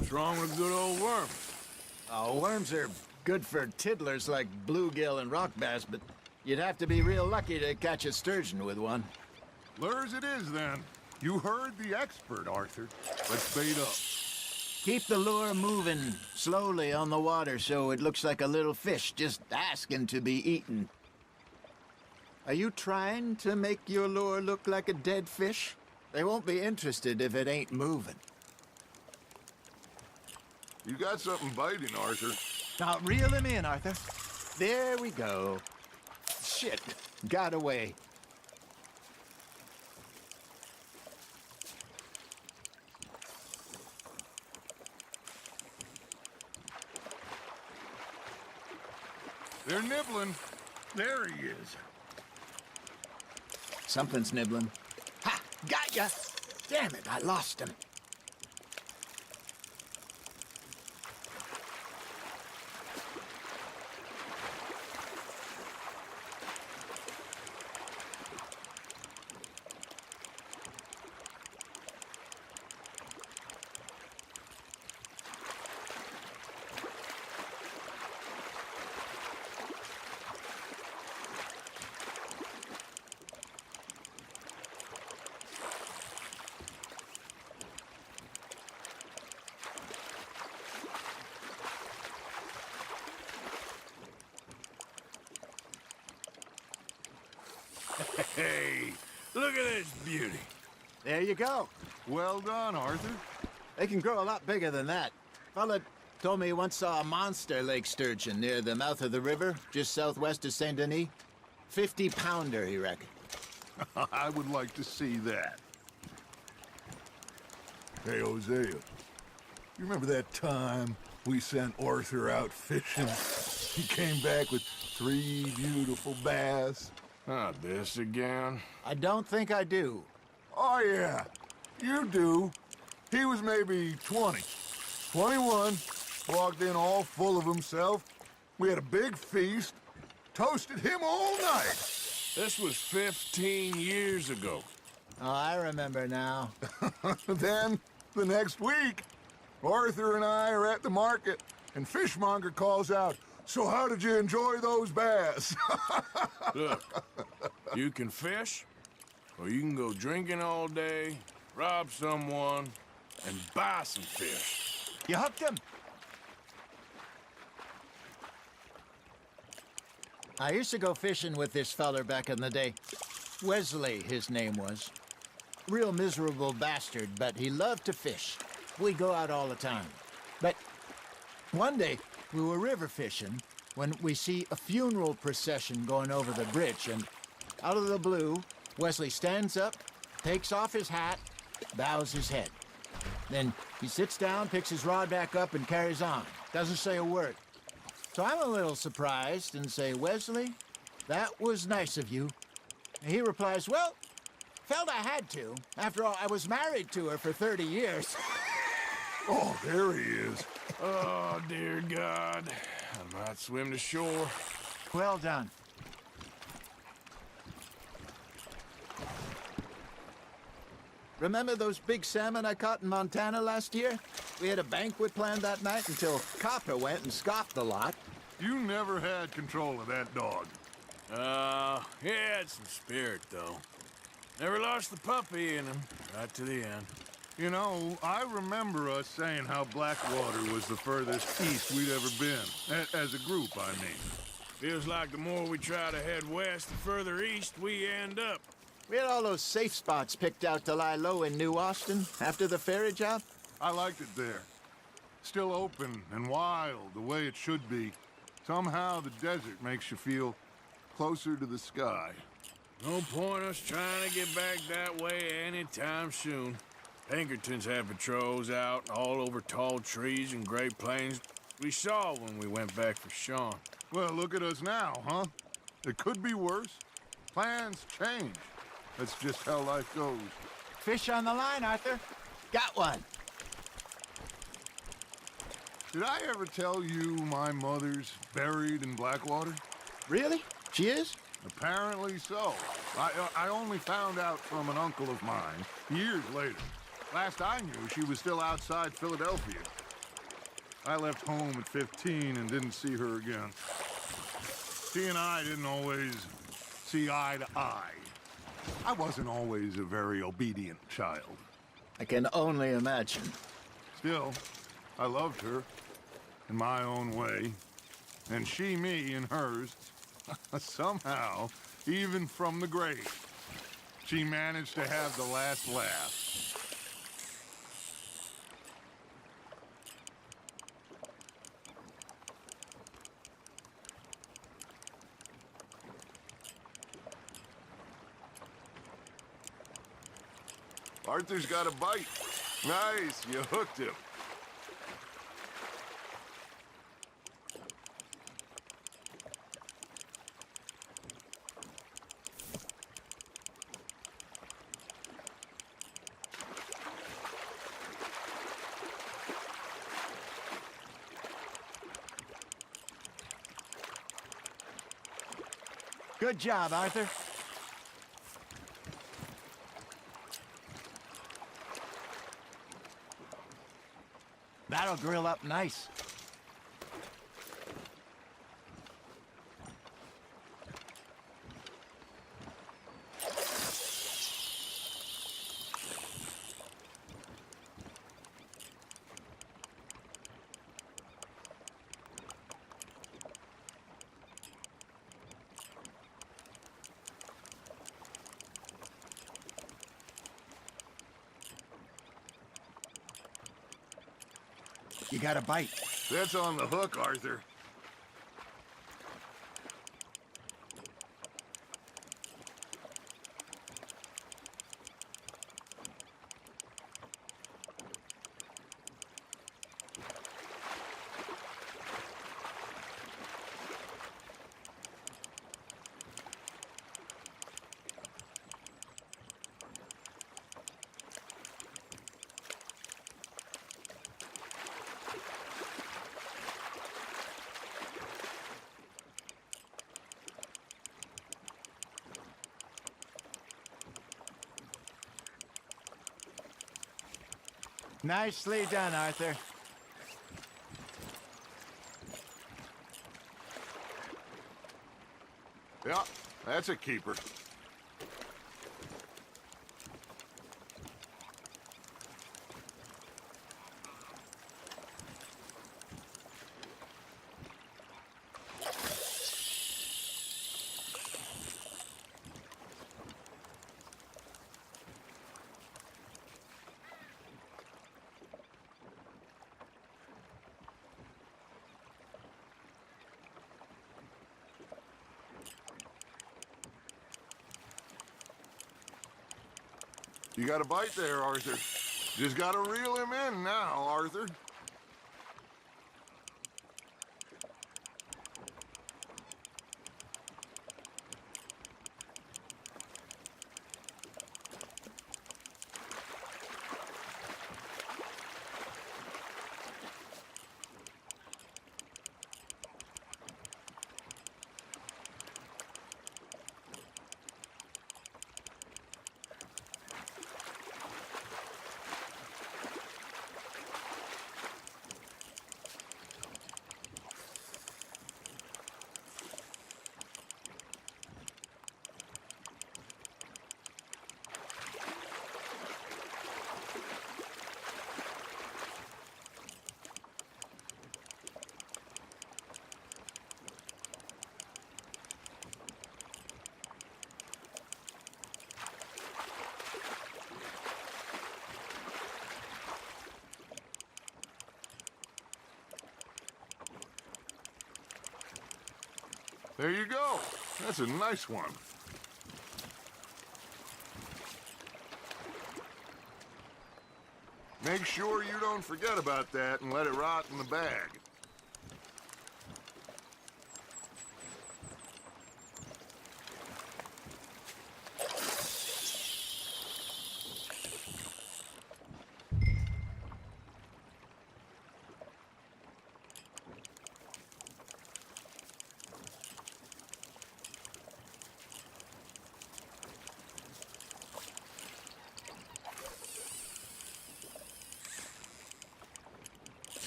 What's wrong with good old worms? Oh, worms are good for tiddlers like bluegill and rock bass, but you'd have to be real lucky to catch a sturgeon with one. Lures it is, then. You heard the expert, Arthur. Let's bait up. Keep the lure moving slowly on the water so it looks like a little fish just asking to be eaten. Are you trying to make your lure look like a dead fish? They won't be interested if it ain't moving. You got something biting, Arthur. Now reel him in, Arthur. There we go. Shit, got away. They're nibbling. There he is. Something's nibbling. Ha! Got ya! Damn it, I lost him. Hey, look at this beauty. There you go. Well done, Arthur. They can grow a lot bigger than that. Fella told me he once saw a monster lake sturgeon near the mouth of the river, just southwest of Saint Denis. 50-pounder, he reckoned. I would like to see that. Hey, Hosea. You remember that time we sent Arthur out fishing? He came back with 3 beautiful bass. Not this again. I don't think I do. Oh, yeah. You do. He was maybe 20. 21. Walked in all full of himself. We had a big feast. Toasted him all night. This was 15 years ago. Oh, I remember now. Then, the next week, Arthur and I are at the market, and Fishmonger calls out, "So how did you enjoy those bass?" Look, you can fish, or you can go drinking all day, rob someone, and buy some fish. You hooked him? I used to go fishing with this feller back in the day. Wesley, his name was. Real miserable bastard, but he loved to fish. We go out all the time. But one day, we were river fishing when we see a funeral procession going over the bridge, and out of the blue, Wesley stands up, takes off his hat, bows his head. Then he sits down, picks his rod back up, and carries on. Doesn't say a word. So I'm a little surprised and say, "Wesley, that was nice of you." And he replies, "Well, felt I had to. After all, I was married to her for 30 years. Oh, there he is. Oh, dear God. I might swim to shore. Well done. Remember those big salmon I caught in Montana last year? We had a banquet planned that night until Copper went and scoffed the lot. You never had control of that dog. He had some spirit, though. Never lost the puppy in him, right to the end. You know, I remember us saying how Blackwater was the furthest east we'd ever been. As a group, I mean. Feels like the more we try to head west, the further east we end up. We had all those safe spots picked out to lie low in New Austin after the ferry job. I liked it there. Still open and wild, the way it should be. Somehow the desert makes you feel closer to the sky. No point us trying to get back that way anytime soon. Pinkertons have patrols out all over tall trees and Great Plains. We saw when we went back for Sean. Well, look at us now, huh? It could be worse. Plans change. That's just how life goes. Fish on the line, Arthur. Got one. Did I ever tell you my mother's buried in Blackwater? Really? She is? Apparently so. I only found out from an uncle of mine years later. Last I knew, she was still outside Philadelphia. I left home at 15 and didn't see her again. She and I didn't always see eye to eye. I wasn't always a very obedient child. I can only imagine. Still, I loved her in my own way, and she me in hers. Somehow, even from the grave, she managed to have the last laugh. Arthur's got a bite. Nice, you hooked him. Good job, Arthur. That'll grill up nice. You got a bite. That's on the hook, Arthur. Nicely done, Arthur. Yeah, that's a keeper. You got a bite there, Arthur. Just gotta reel him in now, Arthur. There you go. That's a nice one. Make sure you don't forget about that and let it rot in the bag.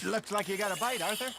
Looks like you got a bite, Arthur.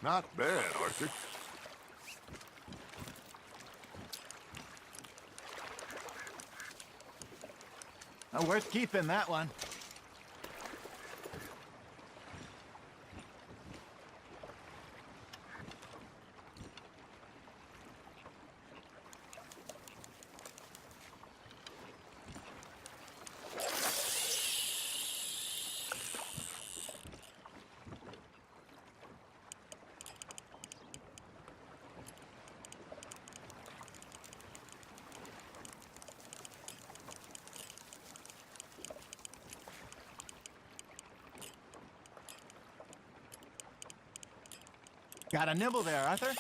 Not bad, Arthur. Worth keeping, that one. Got a nibble there, Arthur?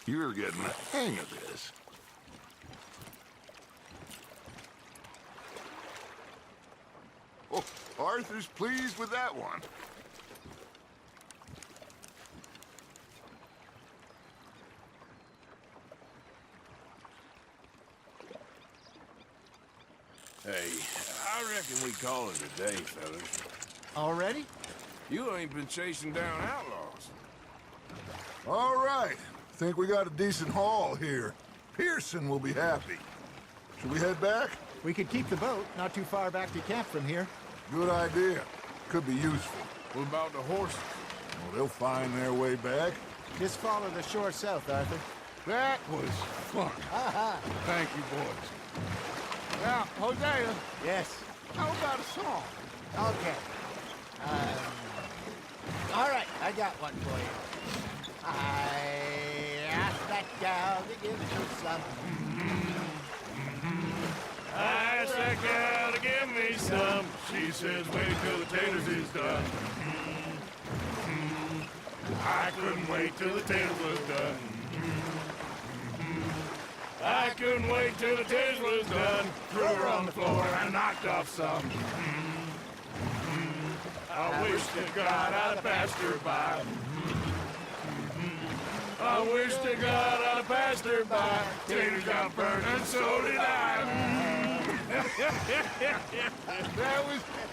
You're getting the hang of this. Oh, Arthur's pleased with that one. Hey, I reckon we call it a day, fellas. Already? You ain't been chasing down outlaws. All right. Think we got a decent haul here. Pearson will be happy. Should we head back? We could keep the boat not too far back to camp from here. Good idea. Could be useful. What about the horses? Well, they'll find their way back. Just follow the shore south, Arthur. That was fun. Thank you, boys. Now, Hosea, Yes. how about a song? Okay. All right, I got one for you. I asked that gal to give me some. I asked that gal to give me some. She says, wait till the taters is done. I couldn't wait till the taters was done. I couldn't wait till the taters was done. Threw her on the floor and knocked off some. I wish to God I'd have passed her by. I wish to God I'd have passed her by. Taters got burned and so did I.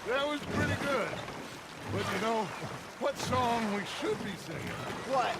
That was pretty good. But you know, what song we should be singing? What?